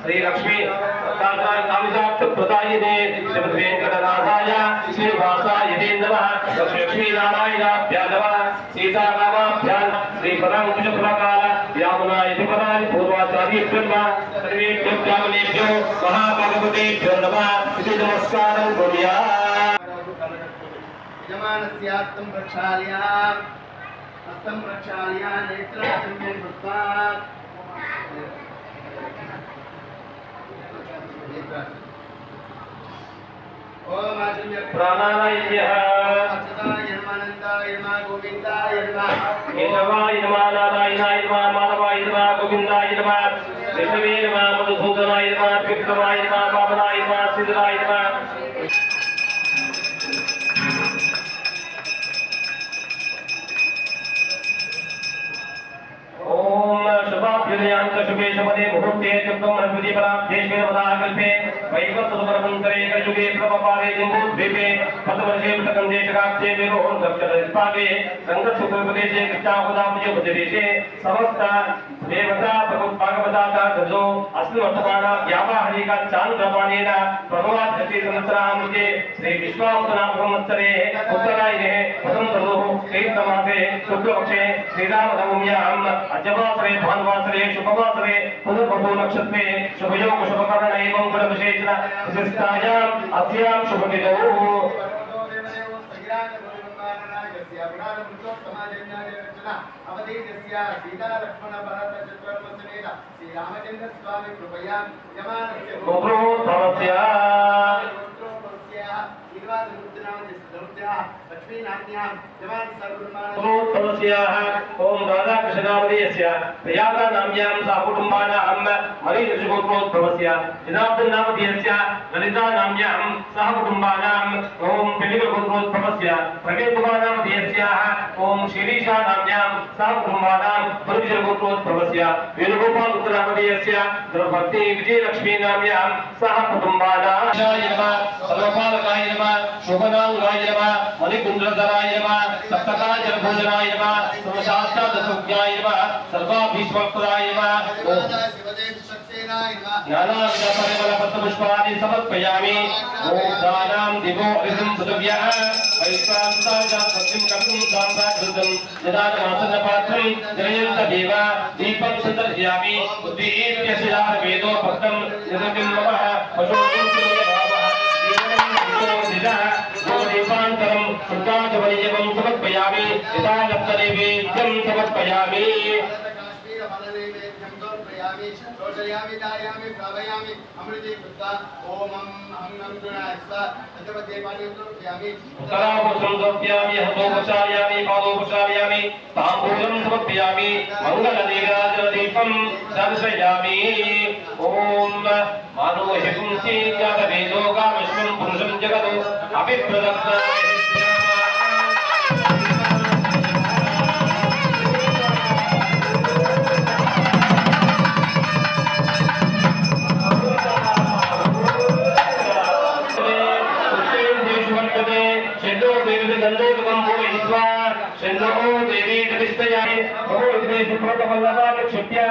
श्री लक्ष्मी लक्ष्मी नारायणाभ्यां नमः सीतारामाभ्यां श्री परांकुशफलकाल यामुनाय पराय पूर्वाचार्येभ्यो नमः सर्वेभ्यो ब्राह्मणेभ्यो महाभगवतेभ्यो नमः इति नमस्कारं कुर्यात्। यजमानस्यास्तं प्रक्षाल्य हस्तं प्रक्षाल्य नेत्राचम्यं कृत्वा ओम आचम्य प्राणानायः अच्युताय नमः अनन्ताय नमः गोविन्दाय नमः केशवाय नमः नारायणाय नमः माधवाय नमः गोविन्दाय नमः विष्णवे नमः मधुसूदनाय नमः विक्रमाय नमः वामनाय नमः सिद्धाय नमः। शुभे शपदे मुहूर्ते चक्कम रघुजी पराब्धेश्वे वदाकल्पे वैवस्वतपरमन्तरे कयुगे प्रभपादे जम्बूद्वीपे पतवर्षे पतकन्देशकाब्धे विरोहं दक्षिणदिक्पागे संगतसुप्रदेशे कृष्णावदाब्जे उपदेशे समस्त देवता भागवताचा गजो अस्मिन् वर्तमाना व्यावाहनिका चान्द्रपाणेन प्रभवाद्यते संवत्सरामुखे श्री विश्वावसुनाम संवत्सरे उत्तरायणे वसन्तऋतुः चैत्रमासे शुक्लपक्षे श्रीरामनवम्याम् अजवासरे भानुवासरे शुभवासरे पुनर्वसु नक्षत्रे शुभयोग शुभकर्ण एवं गुणविशेषण विशिष्टायाम् अस्यां शुभतिथौ श्रीरामचंद्र स्वामी कृपया यमानस्य गोप्रो भवत्या तमस्याः ओम राधाकृष्णावदयस्य प्रयागा नाम्यां सा कुटुम्बानां मरीषगोत्रोद्भवस्य जनार्दन नामधेयस्य ललिता नाम्यां सह कुटुम्बानां ओम पिलिगोत्रोद्भवस्य प्रवेशकुमार नामधेयस्याः ओम शिरीषा नाम्यां सह कुटुम्बानां मरीषगोत्रोद्भवस्य वेणुगोपाल नामधेयस्य द्रौपदी विजयलक्ष्मी नाम्यां सह कुटुम्बानां सर्वपालकाय नमः शोभनांगाय नमः मणिकुंडलधराय नमः सप्तकाजलभूषणाय नमः सर्वशास्त्रार्थसुज्ञाय नमः सर्वाभीष्मप्रदाय नमः ज्ञानाविदपरिमलपत्रपुष्पाणि समर्पयामि ॐ दानां दिवो अरिहं पृथिव्याः वैश्वानराजात्मकं कविं साम्राज्यं जनार्दनासनपात्रं जयन्तदेव दीपं सन्दर्शयामि उद्दीप्य वेदो भक्तं निरतिं नमः दीपान्तरं शुद्धाचमनीयं समर्पयामि यथा लप्तनैवेद्यं समर्पयामि रोषयामि दायामि भावयामि अमृते कृत्वा ओम अहं गुणास्वा तत्वते पाणियोपयामि उत्तराभूषं समर्पयामि हस्तोपचारयामि पादोपचारयामि ताम्बूलं समर्पयामि मङ्गलनीराजनदीपं दर्शयामि ओम मानोहिपुंसि जातवेदो कामश्वं पुरुषं जगतो अभिप्रदत्ताय देवी प्रतिष्ठयामि ओम इन्द्रे सुप्रतवल्लभाक्षिप्य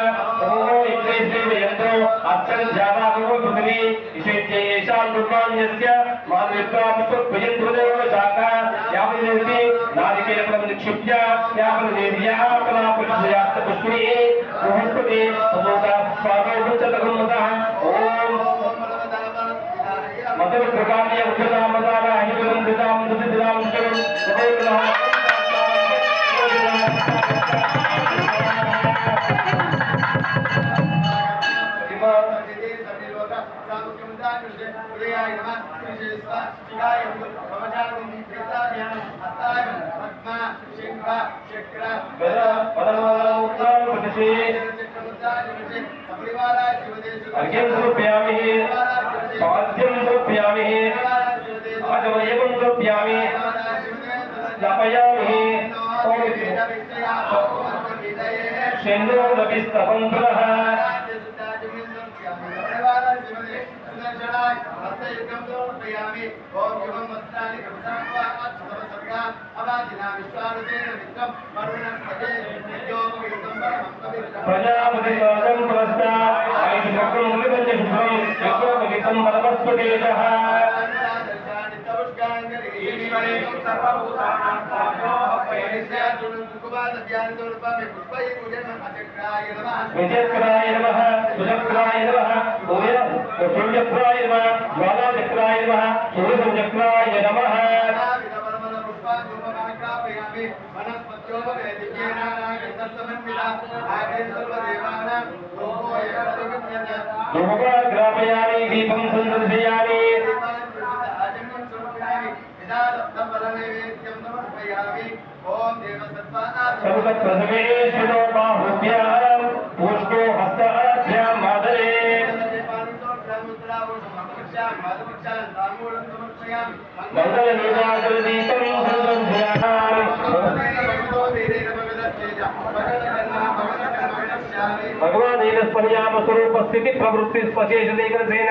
ओम इन्द्रे श्रीवयन्तो अर्चन जावागो पृथ्वी इषेत्यै येषां दुर्मान्यस्य मानवित्वापुष्पयन्त्रुदेव शाखा यावदेवी नारिकेलफलं निक्षिप्य यावदेव्याः कलापुष्पयास्तपुष्पे बृहस्पति तमोगा स्वागो भूततगुणतः ओम मदप्रकार्य उद्धरामदारा हिमलं दिदां दुदिदां शरं तदेव अर्घ्यं समर्पयामि पाद्यं समर्पयामि आचमनीयं समर्पयामि स्थापयामि शेन्दो रविस्तवं पुनः प्रजापति स्वागतं पुरस्ता आयुष्मकं मुनिपञ्चशुभं यज्ञोपवीतं बलवस्पतेजः विजयचक्राय नमः सुचक्राय नमः सूर्यचक्राय नमः ज्वालाचक्राय नमः सूर्यचक्राय नमः ग्रापयामि दीपं सन्दर्शयामि सर्वप्रथमेश्वरो बाहुभ्यां पुष्पो हस्ताभ्यां मादरे मङ्गलनीराजलदीपं सन्दर्शयामि भगवान ईनस्पन्याम स्वरूप स्थिति प्रवृत्ति स्पशेष लेखनसेन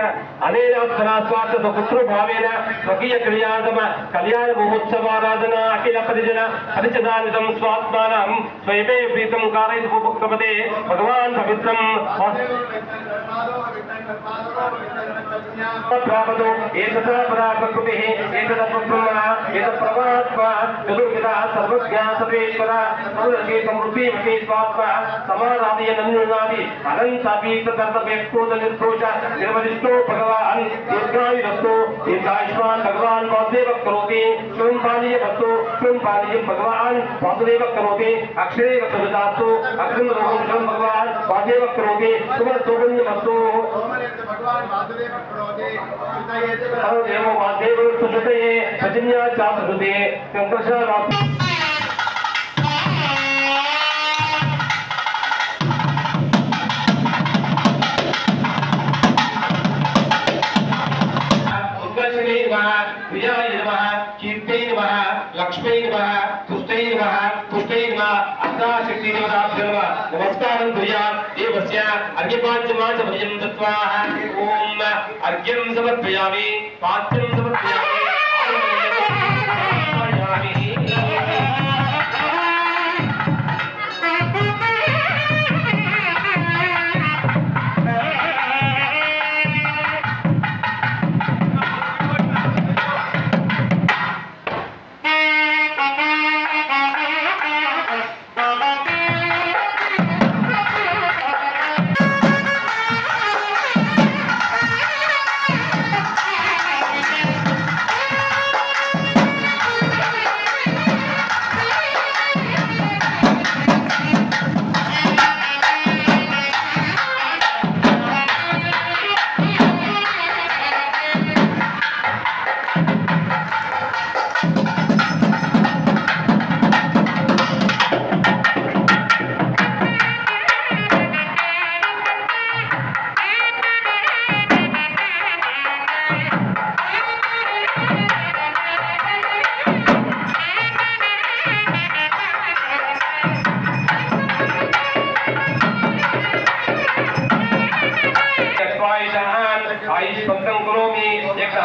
अनेन स्वार्थ पुत्रो भावेन स्वकीय क्रियातम कल्याण महोत्सवाराधना अखिल परिजन परिचदानितं स्वात्मानं स्वयमेव प्रीतं कारयितुम् उपक्रमते भगवान् पवित्रं प्राप्तो एतत् पराप्रकृतिः एतत् ब्रह्म एतत् परमात्मा चतुर्विधः सर्वज्ञः सर्वेश्वर सर्वस्य समृद्धिमते स्वात्मा समाराधय नन्नुनादि अनन्तापीतदर्थव्यक्तोद निर्दोष निर्वदिष्टो भगवान् दीर्घायुरस्तु दीर्घायुष्मान् भगवान् वासुदेव करोति स्वयं पानीयवस्तु स्वयं पानीयं भगवान् वासुदेव करोति अक्षरे वस्तुदास्तु अग्निम भगवान् वासुदेव करोति सुमन सौगन्यमस्तु भगवान वासुदेव प्रोदे सुतये देवो वासुदेव सुतये सजन्या चापरुदे कंकषा लक्ष्मी तुष्टै तुष्टै अष्टाशक्ति नमस्कारं देवस्य अर्घ्यपाद्यमाचमयं दत्वा ओम अर्घ्यं समर्पयामि पाद्यं समर्पयामि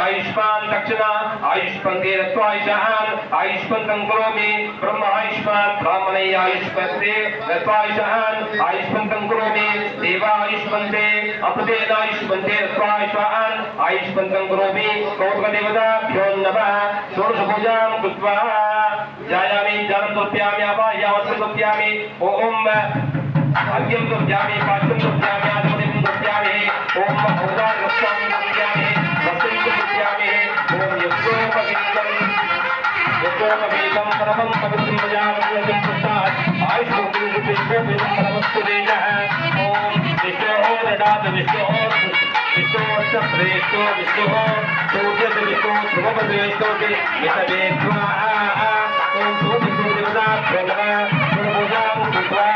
आयुष्मान दक्षिणा आयुष्पंते रत्वायुषान आयुष्पंतं करोमि ब्रह्म आयुष्मान ब्राह्मणे आयुष्पंते रत्वायुषान आयुष्पंतं करोमि देवा आयुष्पंते अपदेन आयुष्पंते रत्वायुषान आयुष्पंतं करोमि कौतुकदेवताभ्यो नमः षोडश पूजां कृत्वा जायामि जलं तोत्यामि आवाहयामि तोत्यामि ओम अर्घ्यं तोत्यामि पाद्यं तोत्यामि आचमनीं तोत्यामि ओम औदार्य रक्षामि तोत्यामि यज्ञोपवीतं परमं पवित्रं प्रजापतिं प्रसाद आयुष्मोक्तिं विश्वोपवीतं परमस्तु देजः ओम विष्णोः ददातु विष्णोः श्रेष्ठो विष्णुः सूर्यस्य विष्णुः ध्रुवपदवेष्टोति विषवेद्वा ओम ध्रुवविष्णुदेवताभ्यो नमः पूजां कृत्वा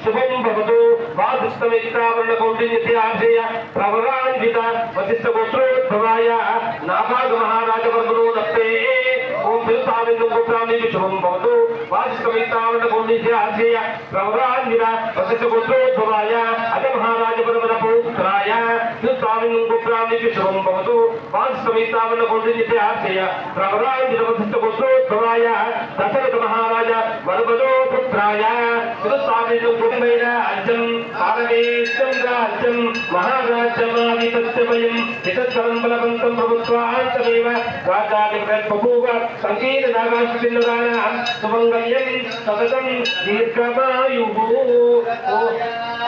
शुभम भवतु वादुस्तमित्रावर्ण कौंडिन्यस्यार्षेय प्रवरान्वित वशिष्ठ गोत्रोद्भवाय नाभाग महाराज वर्गो नप्ते ओम तिरुसाविन्दं गोत्राणि शुभम भवतु वादुस्तमित्रावर्ण कौंडिन्यस्यार्षेय प्रवरान्वित वशिष्ठ गोत्रोद्भवाय अज महाराज वर्गो पुत्राय तिरुसाविन्दं गोत्राणि शुभम भवतु समीतावन कोटिनिते आशय प्रवराय निरवधिष्ठ पुत्रोद्भवाय दशरथ महाराज वरवदो पुत्राय सुरसाविदु कुटुंबैर अज्जं पारमेश्वरं राज्यं महाराज्यमादितस्यमयं हितत्करं बलवन्तं प्रभुत्वान्तमेव राजाधिपति बभूव संकीर्णनागाश्विन्नुराणां सुमङ्गल्यं सततं दीर्घमायुः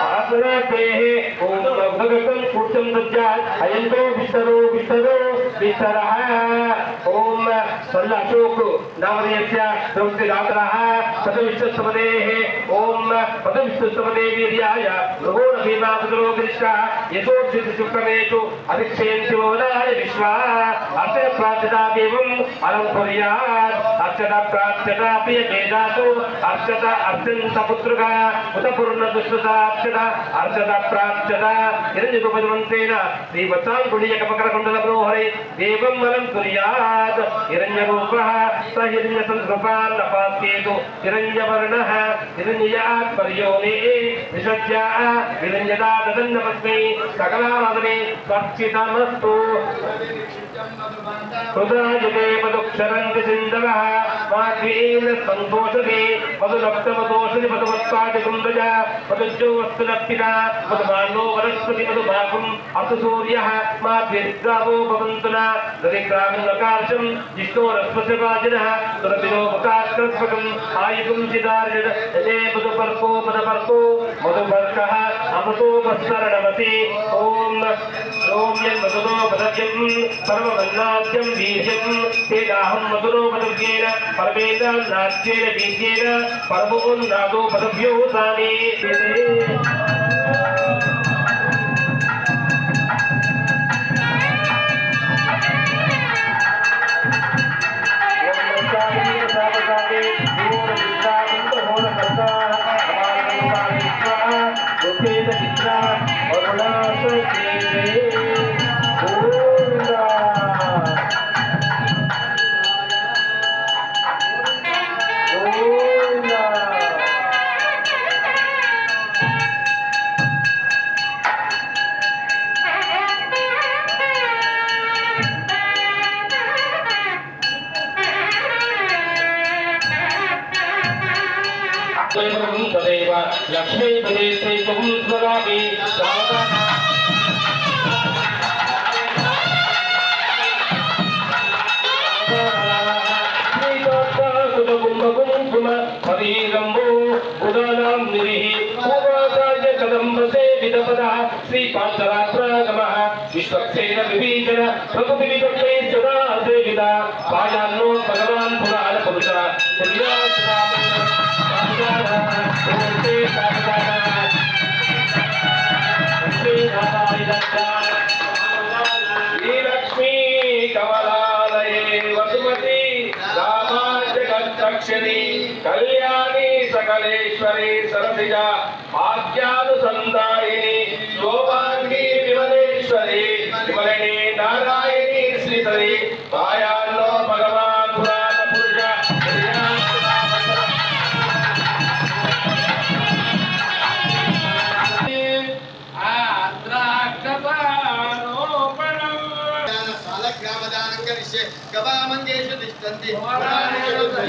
आसनातेः ॐ भगवतं कुर्चं दद्यात् अयन्तो विष्टरो विष्टरः ॐ सल्लाशोक नामधेयस्य प्रवृत्तिदातरः पदविष्टसमदेः ॐ पदविष्टसमदेवीर्याय भृगोणभीमापदरोगरिष्ठः यशोक्षितशुक्रमेषु अधिक्षेन्ति भवनाय विश्वा अर्चन प्रार्थनादेवम् अलङ्कुर्यात् अर्चन प्रार्थना प्रियमेधातु अर्चत अर्चन्त पुत्रः उत पूर्णदुष्टता अर्चत प्रार्थना हिरण्यगोपतिमन्त्रेण श्रीवत्साङ्कुलीयकमकरकुण्डलमनोहरे देवम् अलङ्कुर्यात् हिरण्यरूपः स हिरण्यसंस्कृतान् नपास्येतु हिरण्यवर्णः हिरण्ययात् पर्योने विसज्याः हिरण्यदा ददन्नमस्मै सकलावदने स्वर्चितमस्तु हृदयते मधुक्षरन्ति सिन्धवः माध्वेन सन्तोषते मधुलप्तमदोषति मधुवत्पादिकुन्दज मधुज्योवस्तुलप्पिना मधुमानो वनस्पति मधुभागुम् अस्तु सूर्यः माध्विर्गावो भवन्तु न दधिग्रामिन्नकार्षम् जिष्णोरस्पतिवाजिनः सुरभिनोपकास्कस्पकम् आयुगुं चिदार्जन यते मधुपर्को मधुपर्कः अमृतोपस्सरणमति ॐ मधुनो पदव्यं परमवन्नाद्यं वीर्यं तेनाहं मधुनो पदव्येन परमेन नाद्येन वीर्येन परमोन्नादो पदव्यो तानि तदेव लक्ष्मी प्रदेशे स्वरामि हरिरम्भो गुणानां निरिः पूर्वाचार्य कदम्बसे विदपदः श्रीपाञ्चरात्रागमः विश्वक्सेन विभीषण प्रभुविविधे सदा सेविता पायान्नो भगवान् पुराण पुरुषः श्रीलक्ष्मी कमलालये वसुमती रामाजगत्तक्षिणी कल्याणी सकलेश्वरी सरसिजा भाग्यानुसन्दायिनी शोभाङ्गी विमलेश्वरी विमलिनी नारायणी श्रीधरी पायान्नो भगवान् पुराण पुरुष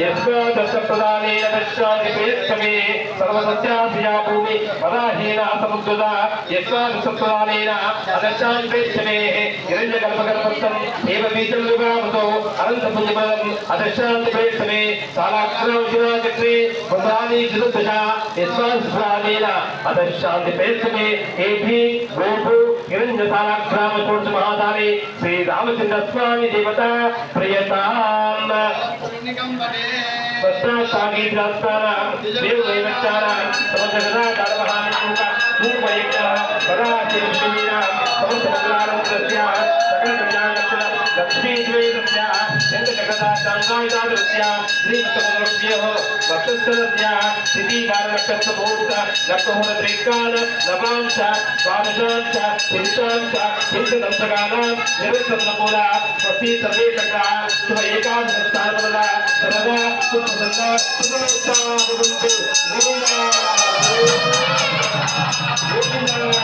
यस्मादस्तप्रदानेन दशानि प्रेत्समे सर्वसस्याभिया भूमि वराहीना समुद्रदा यस्मादस्तप्रदानेन अदशानि प्रेत्समेः हिरण्यकल्पकल्पस्थम् एव बीजं विभावतो अनन्तपुण्यफलम् अदशानि प्रेत्समे सालाग्रावशिराचक्रे पुत्राणि चतुर्दशा यस्मादस्तप्रदानेन अदशानि प्रेत्समे एभि गोभु हिरण्यसालाग्रामचोर्चमहादाने श्रीरामचन्द्रस्वामी देवता प्रियताम् वस्त्रासागीत्रास्तानां देवदैवत्यानां समग्रगदा दानमहानिषूका धूमयज्ञः वराहदेवीनां समस्तमङ्गलानन्दस्याः सकलकल्याणस्य लक्ष्मीद्वैतस्याः चन्द्रजगदाचाङ्गायुधादस्याः श्रीमतमङ्गलस्योः वक्षस्थलस्याः तिथिवारनक्षत्रमुहूर्त नक्षमुहूर्तत्रैकाल नवांश द्वादशांश त्रिंशांश त्रिंशदंशकानां निरुक्तफलमूला स्वस्ति सर्वे सकाः शुभ एकादशस्थानफला सर्वदा सुप्रसन्ना सुप्रसन्ना भवन्तु गोविन्द गोविन्द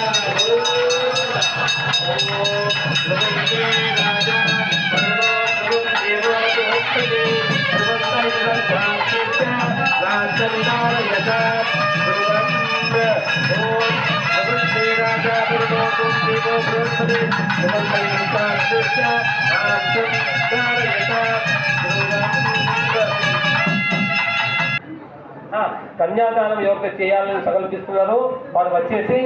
కన్యాదానం ఎవరికి చేయాలని సంకల్పిస్తున్నారో వారు వచ్చేసి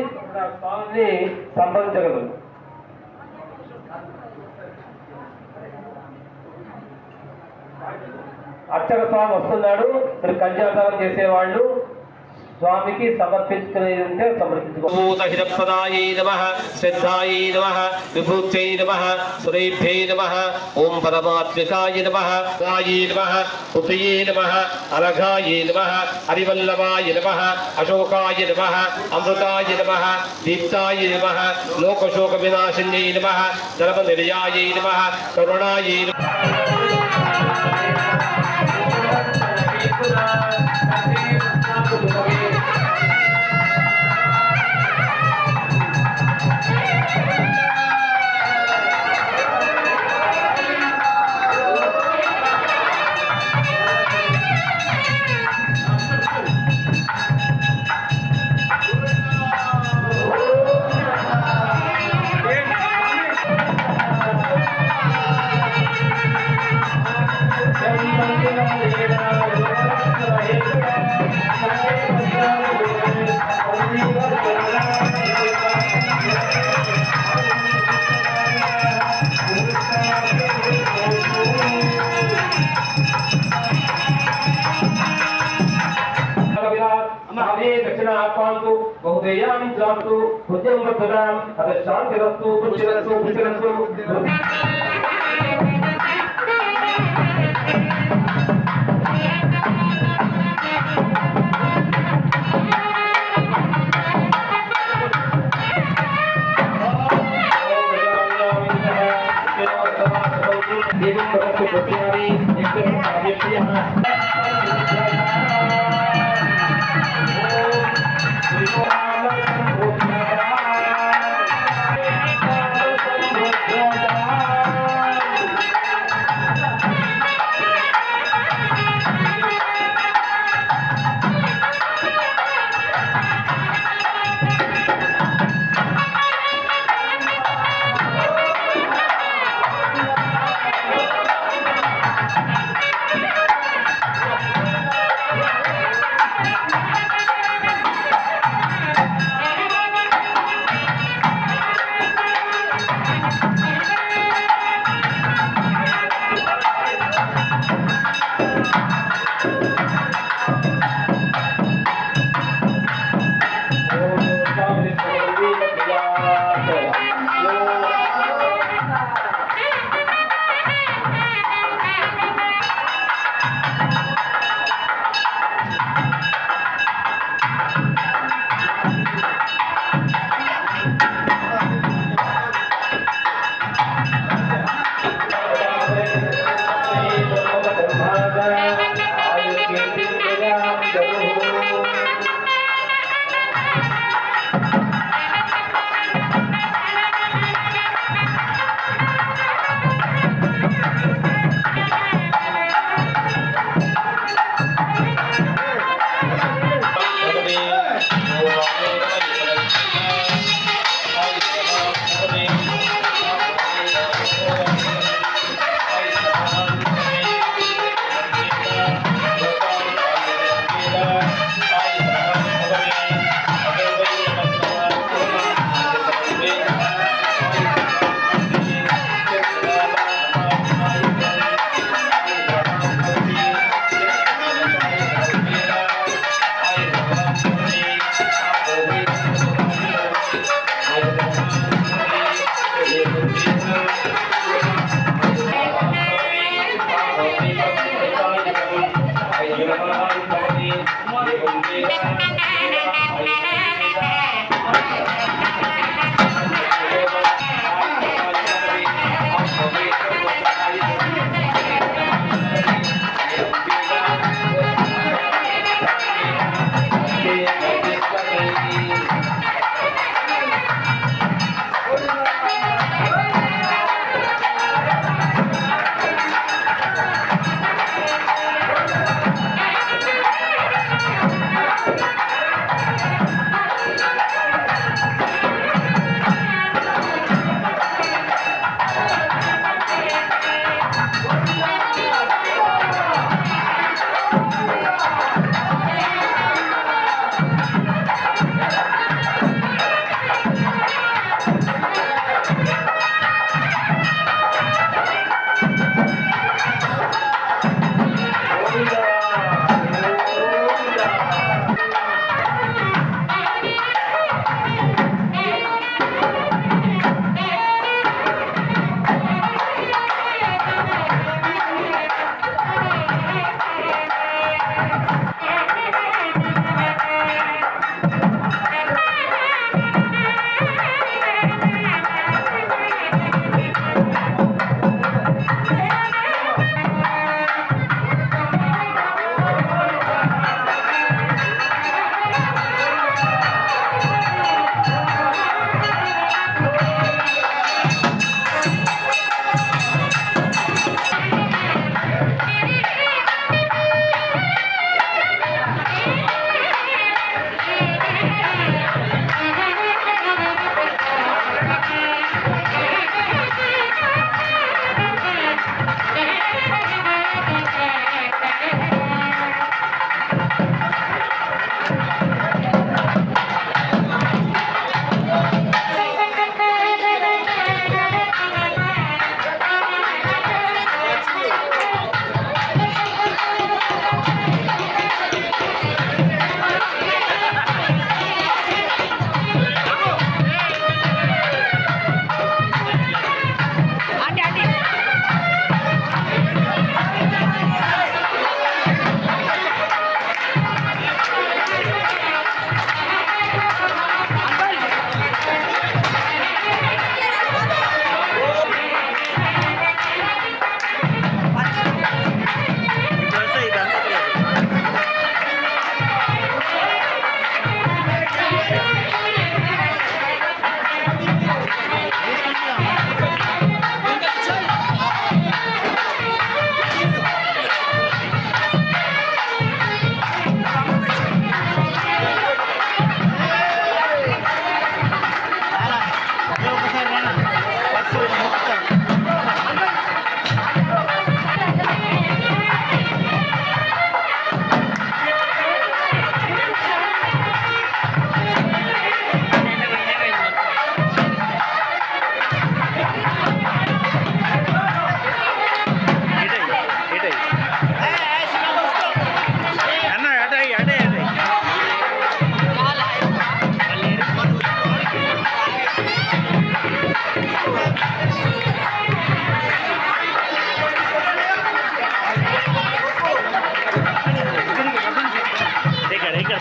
స్వామిని సంప్రదించగలరు. అర్చక స్వామి వస్తున్నాడు. మీరు కన్యాదానం చేసేవాళ్ళు స్వామికి సమర్పించుకునేది ఉంటే సమర్పించుకోవాలి. శ్రద్ధాయై నమః విభూత్యై నమః సురేభ్యై నమః ఓం పరమాత్మికాయ నమః గాయై నమః ఉపయే నమః అలఘాయై నమః హరివల్లభాయ నమః అశోకాయ నమః అమృతాయ నమః దీప్తాయ నమః లోకశోక వినాశిన్యై నమః ధర్మ నిలయాయై నమః కరుణాయై నమః. దక్షిణాత్మాంతు బహుదేయామి జాంతు హృదయం వర్ధదాం అత శాంతిరస్తు బుద్ధిరస్తు బుద్ధిరస్తు.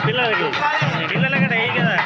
పిల్లలకి పిల్లలకి అయ్యి కదా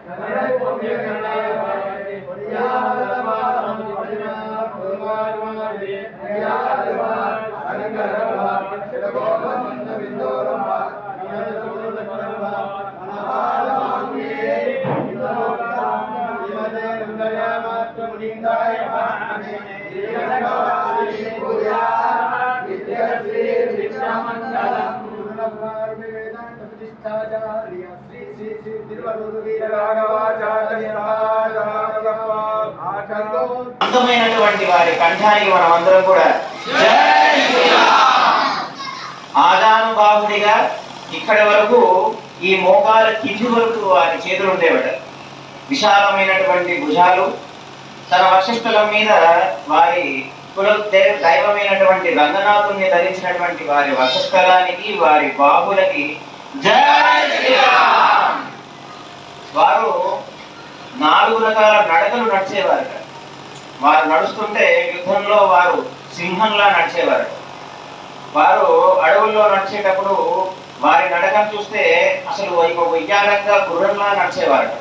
Hare అందమైనటువంటి వారి కంఠానికి మనం అందరం కూడా జై శ్రీరామ్ ఆదానుబాహుడిగా ఇక్కడి వరకు ఈ మోకాల కింది వరకు వారి చేతులు ఉండేవట. విశాలమైనటువంటి భుజాలు, తన వక్షస్థలం మీద వారి దైవమైనటువంటి రంగనాథుని ధరించినటువంటి వారి వక్షస్థలానికి వారి బాహులకి జై శ్రీరామ్. వారు 4 రకాల నడకలు నడిచేవారు. వారు నడుస్తుంటే యుద్ధంలో వారు సింహంలా నడిచేవారు. వారు అడవుల్లో నడిచేటప్పుడు వారి నడకను చూస్తే అసలు ఉయ్యాలంగా గుర్రంలా నడిచేవారు.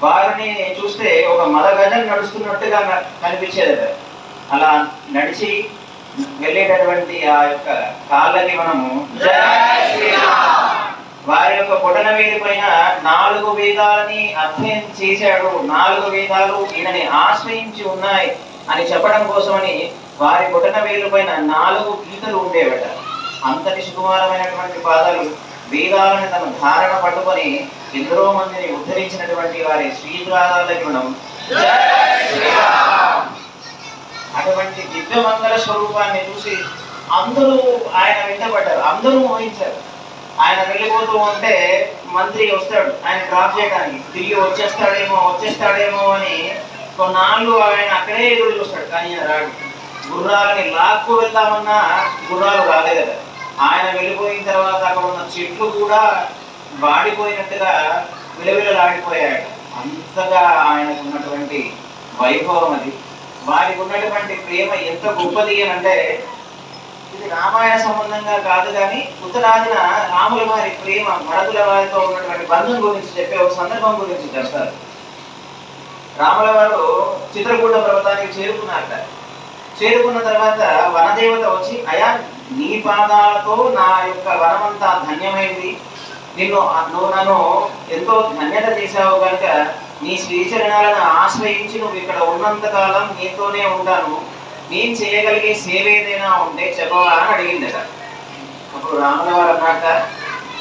వారిని చూస్తే ఒక మదగజం నడుస్తున్నట్టుగా కనిపించేది. అలా నడిచి వెళ్ళేటటువంటి ఆ యొక్క కాళ్ళకి మనము జై శ్రీరామ్. వారి యొక్క పొటన వేలి పైన 4 వేదాలని అధ్యయనం చేశాడు. 4 వేదాలు ఈయనని ఆశ్రయించి ఉన్నాయి అని చెప్పడం కోసమని వారి పొటన వేలు పైన 4 గీతలు ఉండేవట. అంతటి సుకుమారమైనటువంటి పాదాలు వేదాలను తన ధారణ పట్టుకొని ఎందరో మందిని ఉద్ధరించినటువంటి వారి శ్రీపాదాలకి మనం అటువంటి దివ్యమంగళ స్వరూపాన్ని చూసి అందరూ ఆయన వెంటబడ్డారు. అందరూ మోహించారు. ఆయన వెళ్ళిపోతూ ఉంటే మంత్రి వస్తాడు ఆయన డ్రాప్ చేయడానికి. తిరిగి వచ్చేస్తాడేమో అని కొన్నాళ్ళు ఆయన అక్కడే ఎదురు చూస్తాడు. కానీ ఆయన రాడు. గుర్రాలని లాక్కు వెళ్దామన్నా గుర్రాలు రాలేదు కదా. ఆయన వెళ్ళిపోయిన తర్వాత అక్కడ ఉన్న చెట్లు కూడా వాడిపోయినట్టుగా విలవిలలాడిపోయాడు. అంతగా ఆయనకు ఉన్నటువంటి వైభవం అది. వారికి ఉన్నటువంటి ప్రేమ ఎంత గొప్పది అని అంటే, ఇది రామాయణ సంబంధంగా కాదు కానీ ఉత్తరాదిన రాముల వారి ప్రేమ మరదుల వారితో ఉన్నటువంటి బంధం గురించి చెప్పే ఒక సందర్భం గురించి చెప్తారు. రాముల వారు చిత్రకూట పర్వతానికి చేరుకున్నారట. చేరుకున్న తర్వాత వనదేవత వచ్చి, అయా నీ పాదాలతో నా యొక్క వనమంతా ధన్యమైంది, నువ్వు నన్ను ఎంతో ధన్యత చేశావు కనుక నీ శ్రీచరణాలను ఆశ్రయించి నువ్వు ఇక్కడ ఉన్నంత కాలం నీతోనే ఉంటాను, నేను చేయగలిగే సేవ ఏదైనా ఉంటే చెప్పవా అని అడిగిందట. అప్పుడు రాముల వారు అన్నాక,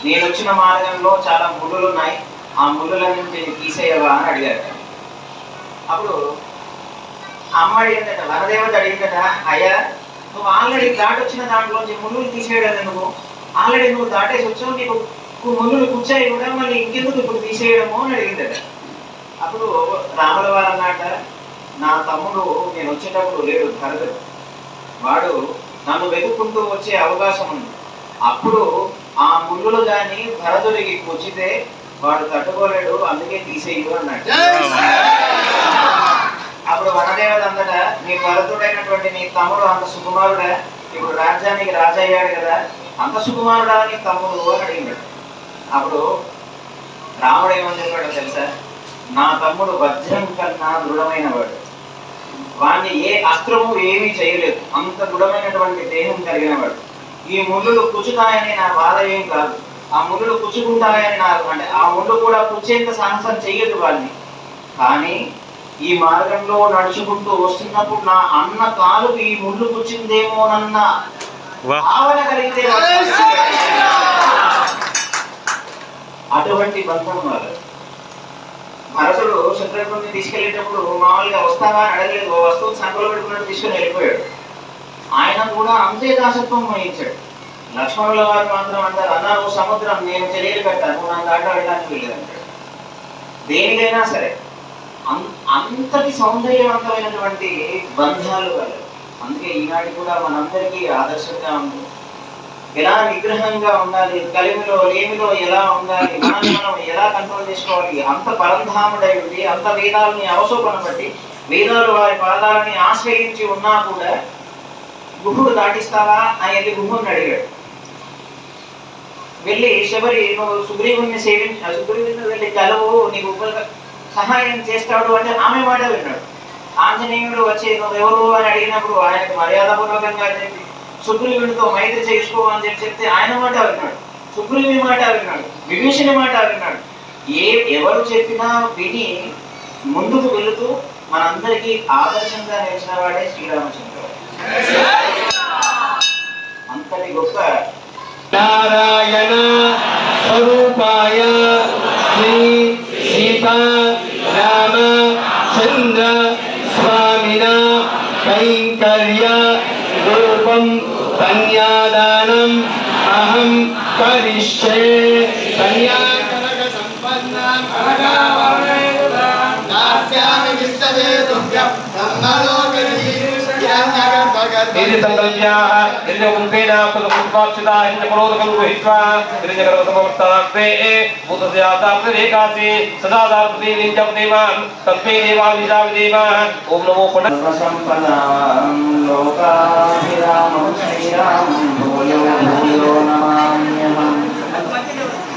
నేను వచ్చిన మార్గంలో చాలా ముళ్ళులు ఉన్నాయి, ఆ ముళ్ళుల నుంచి తీసేయవా అని అడిగారు. అప్పుడు అమ్మ అడిగిందట, వనదేవత అడిగిందట, అయ్యా నువ్వు ఆల్రెడీ దాటొచ్చిన దాంట్లోంచి ముళ్ళులు తీసేయడం నువ్వు ఆల్రెడీ నువ్వు దాటేసి వచ్చావు, నీకు ముళ్ళులు కూర్చాయి కూడా మళ్ళీ ఇంకెందుకు ఇప్పుడు తీసేయడము అని అడిగిందట. అప్పుడు రాముల వారు అన్నాట, నా తమ్ముడు నేను వచ్చేటప్పుడు లేడు భరతుడు, వాడు నన్ను వెతుక్కుంటూ వచ్చే అవకాశం ఉంది, అప్పుడు ఆ ముళ్ళులు కానీ భరతుడికి కూర్చితే వాడు తట్టుకోలేడు, అందుకే తీసేయు అన్నాడు. అప్పుడు వనదేవత అందట, నీ భరతుడైనటువంటి నీ తమ్ముడు అంత సుకుమారుడా, ఇప్పుడు రాజ్యానికి రాజు అయ్యాడు కదా, అంత సుకుమారుడా నీ తమ్ముడు అని అడిగాడు. అప్పుడు రాముడు ఏమని చెప్పాడో తెలుసా, నా తమ్ముడు వజ్రం కన్నా దృఢమైన వాడు, వాడిని ఏ అస్త్రము ఏమీ చేయలేదు, అంత దృఢమైనటువంటి దేహం కలిగిన వాడు. ఈ ముళ్ళులు కుచుతాయని నా బాధ ఏం కాదు, ఆ ముళ్ళులు కుచుకుంటాయని నాకు, అంటే ఆ ముళ్ళు కూడా కుచ్చేంత సాహసం చెయ్యదు వాడిని, కానీ ఈ మార్గంలో నడుచుకుంటూ వస్తున్నప్పుడు నా అన్న కాలుకి ఈ ముళ్ళు కుచ్చిందేమోనన్న భావన కలిగితే అటువంటి బంధం వారు. భరతుడు శత్రుఘ్నుడిని తీసుకెళ్లేటప్పుడు మామూలుగా వస్తావా అని అడగలేదు, ఓ వస్తువు సంకలో పెట్టుకున్నట్టు తీసుకుని వెళ్ళిపోయాడు. ఆయన కూడా అంతే దాసత్వం వహించాడు. లక్ష్మణుల వారు మాత్రం అంటారు, అన్నా నువ్వు సముద్రం, నేను చర్యలు కట్టాను, నువ్వు నన్ను దాట వెళ్ళడానికి వెళ్ళేదంటాడు. దేనికైనా సరే అంతటి సౌందర్యవంతమైనటువంటి బంధాలు వాళ్ళు. అందుకే ఈనాటి కూడా మనందరికీ ఆదర్శంగా ఉంది. ఎలా నిగ్రహంగా ఉండాలి, కలిమిలో లేమిలో ఎలా ఉండాలి, మనం ఎలా కంట్రోల్ చేసుకోవాలి, అంత పరంధాముడై ఉండి అంత వేదాలని అవసోపన బట్టి వేదాలు వారి పాదాలని ఆశ్రయించి ఉన్నా కూడా గుహుడు దాటిస్తావా అనేది గుహుడిని అడిగాడు. వెళ్ళి శబరి నువ్వు సుగ్రీవుని వెళ్ళి కలవు, నీకు సహాయం చేస్తాడు అంటే ఆమె మాట విన్నాడు. ఆంజనేయుడు వచ్చి నువ్వెవరు అని అడిగినప్పుడు ఆయనకు మర్యాదపూర్వకంగా చెప్పి సుగ్రీవుడితో మైత్రి చేసుకో అని చెప్తే ఆయన మాట విన్నాడు, సుగ్రీవుని మాట విన్నాడు, విభీషణి మాట విన్నాడు. ఎవరు చెప్పినా విని ముందుకు వెళుతూ మనందరికీ ఆదర్శంగా నిలిచిన వాడే శ్రీరామచంద్రుడు. అంతటి గొప్ప నారాయణ స్వరూపాయ శ్రీ సీతా రామ చంద్ర స్వామిన కైంకర్య రూపం కన్యాదానం అహం కరిష్యే.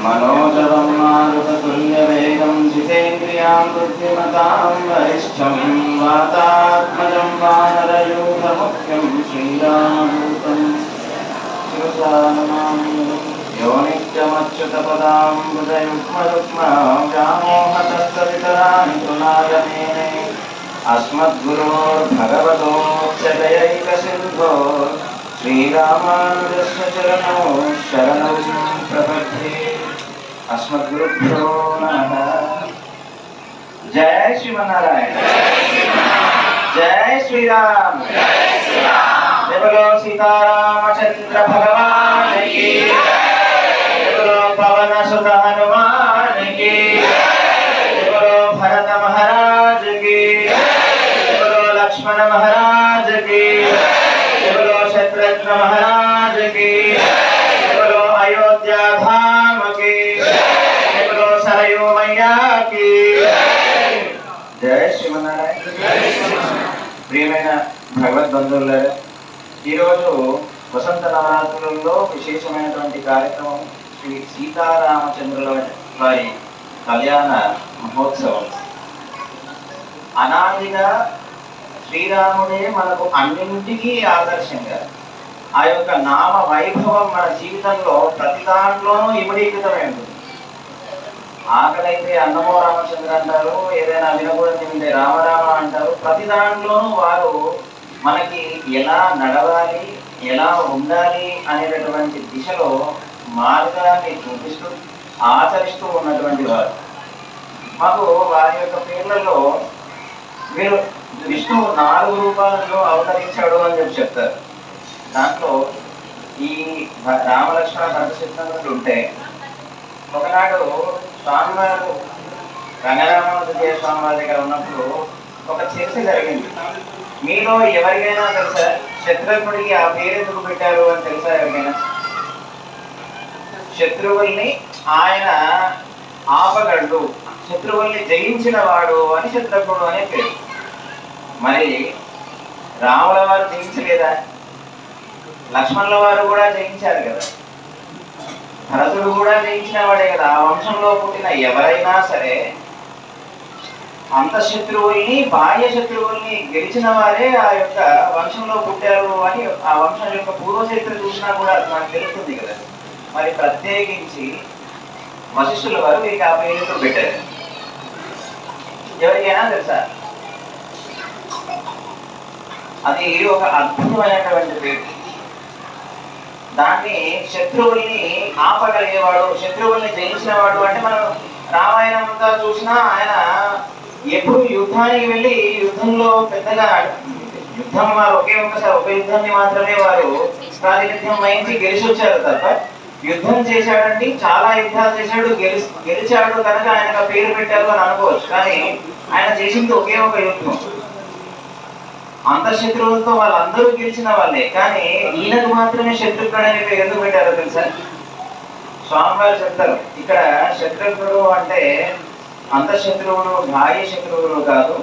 మనోజవం మారుతతుల్యవేగం జితేంద్రియాం బుద్ధిమతాం వరిష్ఠం వాతాత్మజం వానరయూథముఖ్యం శ్రీరామదూతం శిరసా నమామి. యో నిత్యమచ్యుతపదాంబుజయుగ్మరుగ్మం వ్యామోహతస్తవితరాణి తృణాయ మేనే. అస్మద్గురోర్భగవతోऽప్యదయైకసిన్ధో శ్రీరామానుజస్య చరణౌ శరణం ప్రపద్యే. अस्मद्गुरुभ्यो नमः. जय श्रीमन्नारायण, जय श्री राम, जय बोलो सीतारामचंद्र भगवान की, जय बोलो पवन सुत हनुमान की, जय बोलो भरत महाराज की, जय बोलो लक्ष्मण महाराज की, जय बोलो शत्रुघ्न महाराज की, जय बोलो अयोध्या धाम की, सरयू मैया की जय శ్రీమన్నారాయణ. ప్రియమైన భగవద్బంధువులారా, ఈరోజు వసంత నవరాత్రులలో విశేషమైనటువంటి కార్యక్రమం శ్రీ సీతారామచంద్రుల వారి కళ్యాణ మహోత్సవం. అనాదిగా శ్రీరాముడే మనకు అన్నింటికీ ఆదర్శంగా ఆ యొక్క నామ వైభవం మన జీవితంలో ప్రతి దాంట్లోనూ ఇమిడీకృతమై ఉంటుంది. ఆకలైతే అన్నమో రామచంద్ర అంటారు, ఏదైనా వినకూడదు తింటే రామరామ అంటారు. ప్రతి దాంట్లోనూ వారు మనకి ఎలా నడవాలి, ఎలా ఉండాలి అనేటటువంటి దిశలో మార్గాన్ని చూపిస్తూ ఆచరిస్తూ ఉన్నటువంటి వారు. మాకు వారి యొక్క పేర్లలో మీరు విష్ణువు 4 రూపాలలో అవతరించాడు అని చెప్తారు. దాంట్లో ఈ రామలక్ష్మణ భరతశత్రుఘ్నులు ఉంటే, ఒకనాడు స్వామివారు రంగరామానుజ స్వామి వారి దగ్గర ఉన్నప్పుడు ఒక చర్చ జరిగింది. మీలో ఎవరికైనా తెలుసా శత్రుఘ్నుడికి ఆ పేరు ఎందుకు పెట్టారు అని తెలుసా ఎవరికైనా? శత్రువుల్ని ఆయన ఆపగలడు, శత్రువుల్ని జయించిన వాడు అని శత్రుఘ్నుడు అనే పేరు. మరి రాముల వారు జయించలేదా? లక్ష్మణుల వారు కూడా జయించారు కదా, భరతుడు కూడా జయించిన వాడే కదా. ఆ వంశంలో పుట్టిన ఎవరైనా సరే అంతఃశత్రువుల్ని బాహ్య శత్రువుల్ని గెలిచిన వారే ఆ యొక్క వంశంలో పుట్టారు అని ఆ వంశం యొక్క పూర్వచరిత్ర చూసినా కూడా మనకు తెలుస్తుంది కదా. మరి ప్రత్యేకించి వశిష్ఠుల వారు వీరికి ఆ పేరుతో పెట్టారు. ఎవరికైనా తెలుసా? అది ఒక అద్భుతమైనటువంటి పేరు. దాన్ని శత్రువుల్ని ఆపగలిగేవాడు, శత్రువుల్ని జయించిన వాడు అంటే మనం రామాయణం అంతా చూసినా ఆయన ఎప్పుడు యుద్ధానికి వెళ్ళి యుద్ధంలో పెద్దగా యుద్ధం వారు ఒకే ఒక్కసారి ఒక యుద్ధాన్ని మాత్రమే వారు ప్రాతినిధ్యం వహించి గెలిచి వచ్చారు తప్ప యుద్ధం చేశాడండి, చాలా యుద్ధాలు చేశాడు, గెలిచాడు కనుక ఆయనకు పేరు పెట్టారు అని అనుకోవచ్చు. కానీ ఆయన చేసింది ఒకే ఒక యుద్ధం. అంతఃశత్రువులతో వాళ్ళందరూ గెలిచిన వాళ్ళే, కానీ ఈయనకు మాత్రమే శత్రుఘ్నుడు అనే పేరు ఎందుకు పెట్టారో తెలుసా? స్వామివారు చెప్తారు, ఇక్కడ శత్రుఘ్నుడు అంటే అంతఃశత్రువులు బాహ్య శత్రువులు కాదు,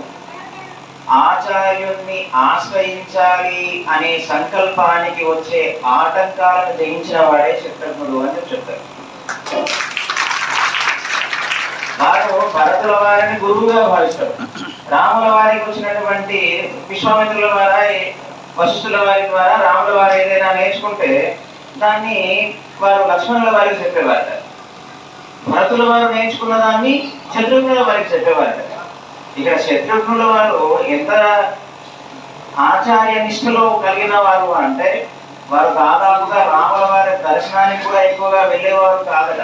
ఆచార్యుణ్ణి ఆశ్రయించాలి అనే సంకల్పానికి వచ్చే ఆటంకాలను జయించిన వాడే శత్రుఘ్నుడు అని చెప్తారు. వారు భరతుల వారిని గురువుగా భావిస్తారు. రాముల వారికి వచ్చినటువంటి విశ్వామిత్రుల ద్వారా, వశిష్ఠుల వారి ద్వారా రాముల వారు ఏదైనా నేర్చుకుంటే దాన్ని వారు లక్ష్మణుల వారికి చెప్పేవారట. భరతుల వారు నేర్చుకున్న దాన్ని శత్రుఘ్నుల వారికి చెప్పేవారట. ఇక్కడ శత్రుఘ్నుల వారు ఎంత ఆచార్య నిష్ఠలో కలిగిన వారు అంటే వారు దాదాపుగా రాముల వారి దర్శనానికి కూడా ఎక్కువగా వెళ్ళేవారు కాదట.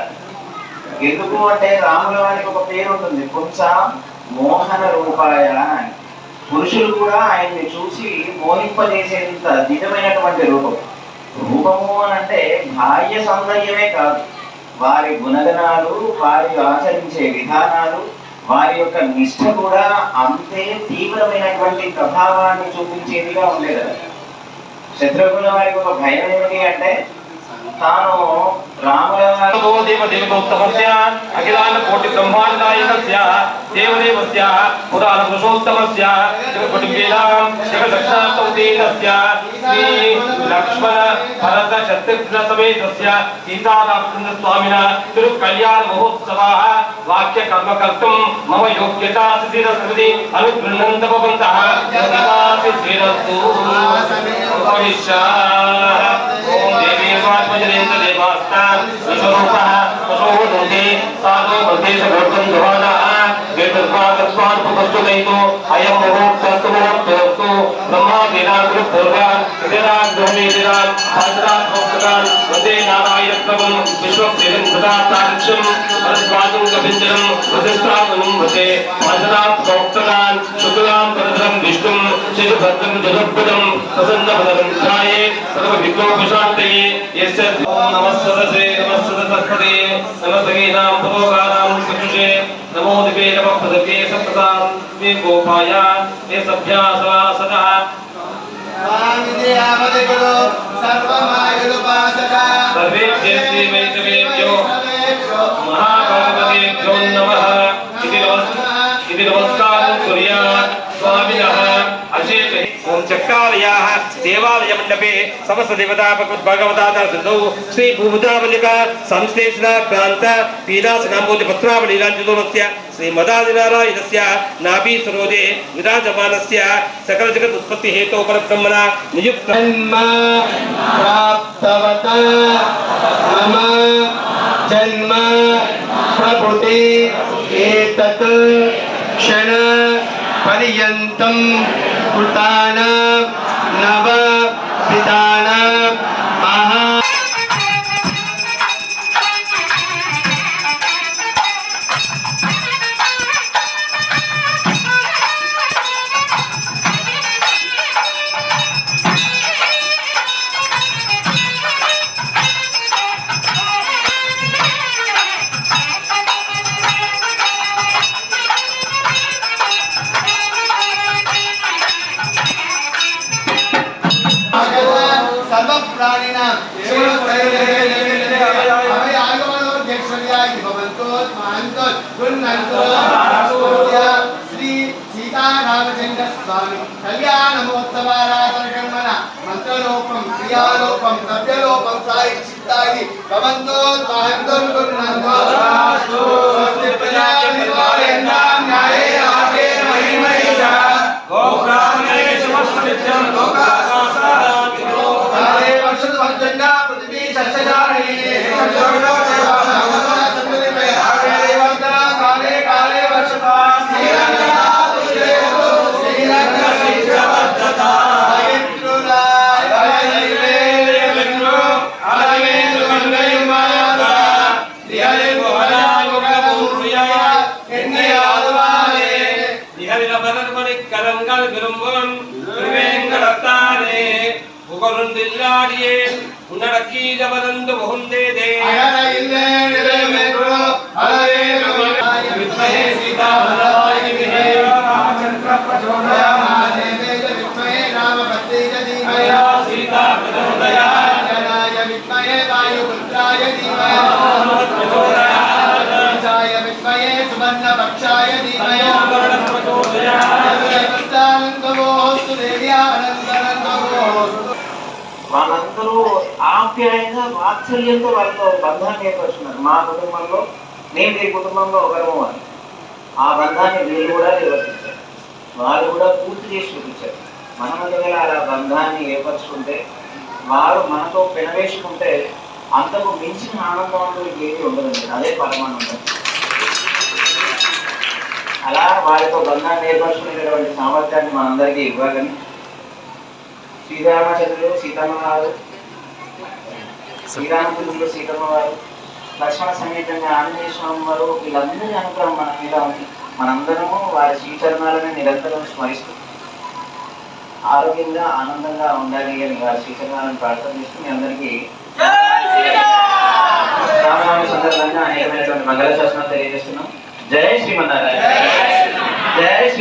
ఎందుకు అంటే రాముల వారికి ఒక పేరు ఉంటుంది, పుంస మోహన రూపాయ అని. పురుషులు కూడా ఆయన్ని చూసి మోహింపజేసేంత దివ్యమైనటువంటి రూపము అని అంటే బాహ్య సౌందర్యమే కాదు, వారి గుణగణాలు, వారి ఆచరించే విధానాలు, వారి యొక్క నిష్ఠ కూడా అంతే తీవ్రమైనటువంటి ప్రభావాన్ని చూపించేదిగా ఉండేది. శత్రుఘ్నుల వారికి ఒక భయం ఏమిటి అంటే తాను రాముల దేవదేవోత్తమస్య అఖిలాండ కోటి బ్రహ్మాండాయకస్య దేవదేవస్య పురాణ పురుషోత్తమస్య కుటుంబేనాం జగదక్షాతౌదేనస్య శ్రీ లక్ష్మణ భరత శత్రుఘ్న సమేతస్య సీతారామచంద్ర స్వామిన తిరు కళ్యాణ మహోత్సవః వాక్య కర్మకర్తుం మమ యోగ్యతా సిద్ధిరస్మృతి అనుగృహ్ణంత భవంతః సిద్ధిరస్తు ఉపవిశ్య ఓం దేవీ స్వాత్మజనేంద్ర దేవాస్తాం విశ్వరూపః వశోహుంతే సాధో మధ్యేష భూతం ధవానః వేదస్వాదస్వానుపస్తు అయం ముహూర్తస్తు ముహూర్తస్తు బ్రహ్మాదీనాగ్ర పూర్వాన్ ఇదరాగ్రహమేదిరాన్ సహస్రాన్ భోక్తరాన్ వందే నారాయణత్వం విశ్వప్రియం సదాతారిక్షం పరస్వాదం గభింజనం ప్రతిష్టాపనం వదే మధురాత్ భోక్తరాన్ శుక్లాం పరధరం విష్ణుం శిశుభద్రం జగద్పదం ప్రసన్నపదరంధ్రాయే సర్వ విఘ్నోపశాంతయే యస్య నమస్సదసే నమస్సదతత్పదే నమస్తగీనాం పురోగానాం చక్షుషే నమో దివే నమః పదకే సప్తాం మే గోపాయ ఏ సభ్యాసవాసదః స్వామిదేవదేవో సర్వమాయుపాసక సర్వేభ్యో వైష్ణవేభ్యో మహాభాగవతేభ్యో నమః ఇది నమస్కారం కుర్యాత్ స్వామినః అచేత ఓం చక్రాలయాః దేవాలయ మండపే సమస్త దేవతా భగవతాదర్శనౌ శ్రీ భూముద్రావళిక సంశ్లేషణ ప్రాంత పీనాసనాంబోధి పత్రావళీలాంఛనోమస్య శ్రీ మదాదినారాయణస్య నాభి సరోజే విరాజమానస్య సకల జగత్ ఉత్పత్తి హేతో పరబ్రహ్మణ నియుక్త జన్మ ప్రాప్తవత మమ జన్మ ప్రభుతే ఏతత్ క్షణ పర్యంతం కృతాన నవ పితాన మహా सर्व प्राणिना हमें आगमनो जक्षण्याय भवन्तो महन्तो गुणन्तो श्री सीता रामचंद्र स्वामी कल्याण महोत्सवाराधन कर्मण मंत्रलोपम क्रियालोपम द्रव्यलोपम प्रायश्चित्ताय भवन्तो महन्तो गुणन्तो न्याये आगे महिमैषा गोब्राह्मणेषु मस्तनित्यं लोकासारा पृथ्वी सस्यजारिणी काले काले वर्षता கரங்கள் விரும்பும் வேங்கடத்தானே புகழுந்தில்லாடியே உன்னடக்கி ஜபரந்து புகுந்தேதே அகர இல்லே நிலைமென்றோ அலவேலுமாய வித்மஹே சீதாபராய விஹே ராமச்சந்திர பிரச்சோதயாமாதே தேஜ வித்மஹே ராமபத்ரேஜ தீமஹி சீதா பிரச்சோதயாய ஜனாய வித்மஹே வாயுபுத்ராய தீமஹி பிரச்சோதயாய வித்மஹே சுவர்ணபக்ஷாய தீமஹி பிரச்சோதயாய ప్రస్థానంతమోస్తు దేవ్యానందనందమోస్తు. వాళ్ళందరూ ఆప్యాయంగా వాత్సల్యంతో వాళ్ళతో బంధాన్ని ఏర్పరుచున్నారు. మా కుటుంబంలో మేము ఈ కుటుంబంలో ఒకరు అని ఆ బంధాన్ని వీళ్ళు కూడా నిర్వర్తించారు. వాళ్ళు కూడా పూర్తి చేసి చూపించారు. మనం ఒకవేళ అలా బంధాన్ని ఏర్పరచుకుంటే, వారు మనతో పెనవేసుకుంటే అంతకు మించిన ఆనందం అంటూ ఏమీ ఉండదండి. అదే పరమానందం. అలా వారితో బంధాన్ని ఏర్పరచుకునేటటువంటి సామర్థ్యాన్ని మనందరికీ ఇవ్వాలని శ్రీరామచంద్రుడు, సీతమ్మ వారు, శ్రీరామచంద్రుడు, సీతమ్మ వారు, లక్ష్మణ సమేతంగా ఆంజనేయ స్వామి వారు, వీళ్ళందరి అనుగ్రహం మన మీద ఉంది. మనందరము వారి శ్రీచరణాలను నిరంతరం స్మరిస్తూ ఆరోగ్యంగా ఆనందంగా ఉండాలి అని వారి శ్రీచరణాలను ప్రార్థన చేస్తూ మీ అందరికీ రామనామ సందర్భంగా అనేకమైనటువంటి మంగళ శాసనాలు తెలియజేస్తున్నాం. జై శ్రీమన్నారాయణ. జై శ్రీ